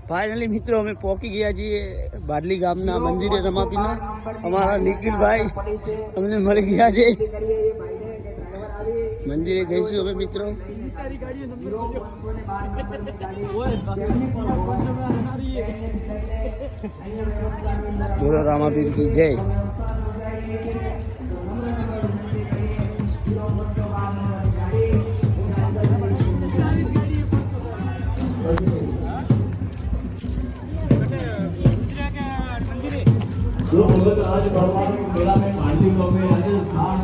Finally મિત્રો અમે પહોંચી ગયા છીએ બાદલી ગામના મંદિરે રમાપીના. અમારા નિખિલભાઈ અમને મળી ગયા છે. મંદિરે જઈશું હવે મિત્રો. બોલો રામાપીર કી જય. जो भगत आज भगवान के मेला में मालदीव में राजस्थान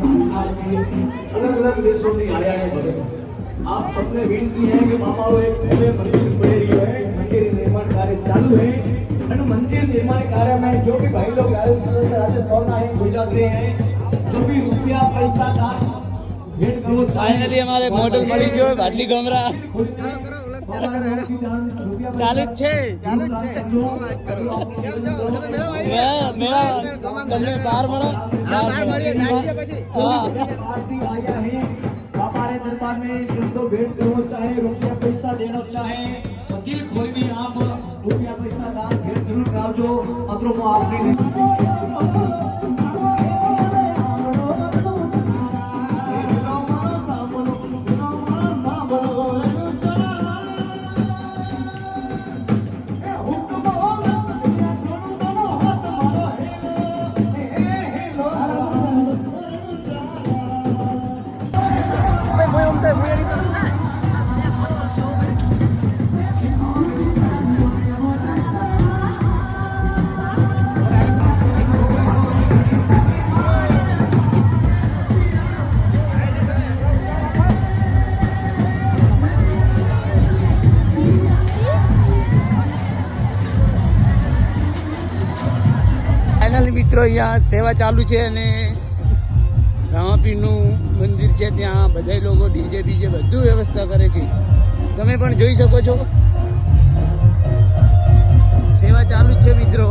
अलग अलग देशों से आया है भगत. आप सबने विनती है कि बाबा एक भव्य मंदिर बन रही है. मंदिर निर्माण कार्य चालू है और मंदिर निर्माण कार्य में जो भी भाई लोग राजस्थान आए गुजरात रहे हैं जो भी रुपया पैसा दान भेंट करो. फाइनली हमारे मॉडल મળી ગયો બાદલી ગામરા. ચાલુ જ છે મેળા. તમને બહાર મળો बाबा रे दरबार में जो भेंट करो चाहे रुपया पैसा देना चाहे दिल खोल भी आप रुपया पैसा दान भेंट जरूर कराओ. अतरो में आपने મિત્રો અહીંયા સેવા ચાલુ છે અને રામાપીરનું મંદિર છે. ત્યાં બધા લોકો ડીજે બીજે બધું વ્યવસ્થા કરે છે. તમે પણ જોઈ શકો છો સેવા ચાલુ જ છે મિત્રો.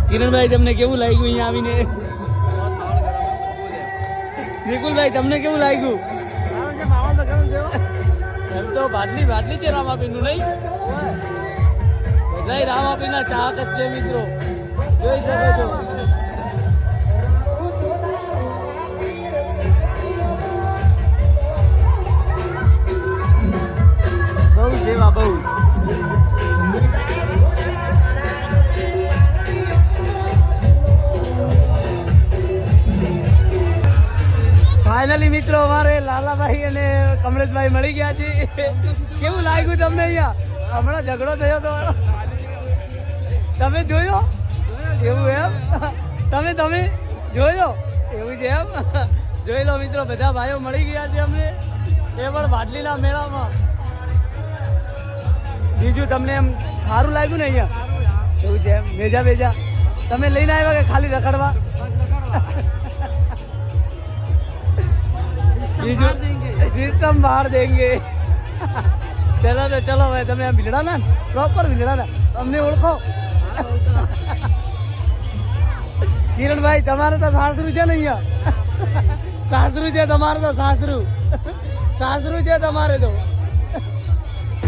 કિરણભાઈ તમને કેવું લાગ્યું અહીંયા આવીને? નિકુલભાઈ તમને કેવું લાગ્યું? એમ તો બાટલી છે રામાપીરનું નહીં? બધા રામાપીરના ચાહક જ છે મિત્રો, જોઈ શકો છો. બહુ સેવા બહુ. ફાઇનલી મિત્રો અમારે લાલાભાઈ અને કમલેશભાઈ મળી ગયા છે. કેવું લાગ્યું તમને અહીંયા? હમણાં ઝઘડો થયો તો તમે જોયો? એવું એમ? તમે જોયો એવું છે એમ જોઈ લો મિત્રો બધા ભાઈઓ મળી ગયા છે અમને એ પણ ભાડલીના મેળામાં બીજું તમને એમ સારું લાગ્યું ને અહીંયા એવું છે એમ મેજા બેજા તમે લઈને આવ્યા કે ખાલી રખડવા બીજું સિસ્ટમ બહાર દેંગે ચલો તો ચલો ભાઈ તમે આમ ભીલડા ના પ્રોપર ભીલડા ના અમને ઓળખો કિરણભાઈ તમારે તો સાસરું છે ને અહીંયા સાસરું છે તમારે તો સાસરું છે તમારે તો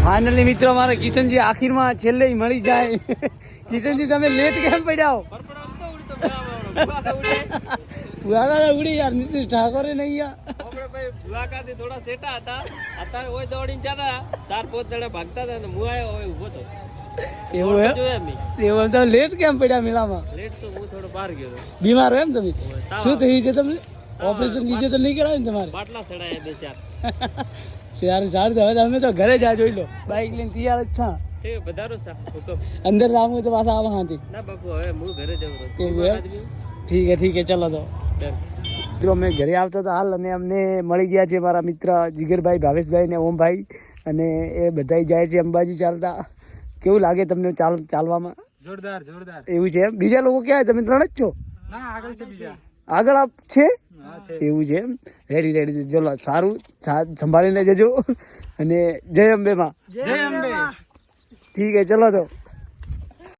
ફાઇનલી મિત્રો મારે કિશનજી આખીરમાં છેલ્લે મળી જાય કિશનજી તમે લેટ કેમ પડ્યા ઉડી યાર નીતિશ ઠાકોરે નહીં યાર થોડા સેટા હતા અત્યારે ઓય દોડીને જતા 4-5 દડા ભાગતા હતા ને હું આવ્યો હવે ઉભો તો એવું એમ એવું એમ તમે લેટ કેમ પડ્યા મેળામાં લેટ તો હું થોડો બહાર ગયો હતો બીમાર હોય એમ તમે શું થયું છે તમને ઓપરેશન બીજે તો નહીં કરાવે ને તમારે બાટલા ચડાયા 2-4 સારું સારું તો હવે તમે તો ઘરે જા જોઈ લો બાઈક લઈને તૈયાર જ છા ઠીક પધારો સા હુકમ અંદર રામ હોય તો પાછા આવા હાથી ના બાપુ હવે હું ઘરે જઉં એવું એમ ઠીક હે ચલો તો મિત્રો અમે ઘરે આવતા હતા હાલ અને અમને મળી ગયા છે મારા મિત્ર જીગરભાઈ ભાવેશભાઈ ને ઓમભાઈ અને એ બધા જાય છે અંબાજી ચાલતા કેવું લાગે તમને ચાલવામાં જોરદાર એવું છે એમ બીજા લોકો ક્યાં તમે 3 જ છો ના આગળ છે બીજા આગળ આપ છે એવું છે એમ રેડી ચલો સારું સંભાળીને જજો અને જય અંબે માં જય અંબે ઠીક હે ચલો તો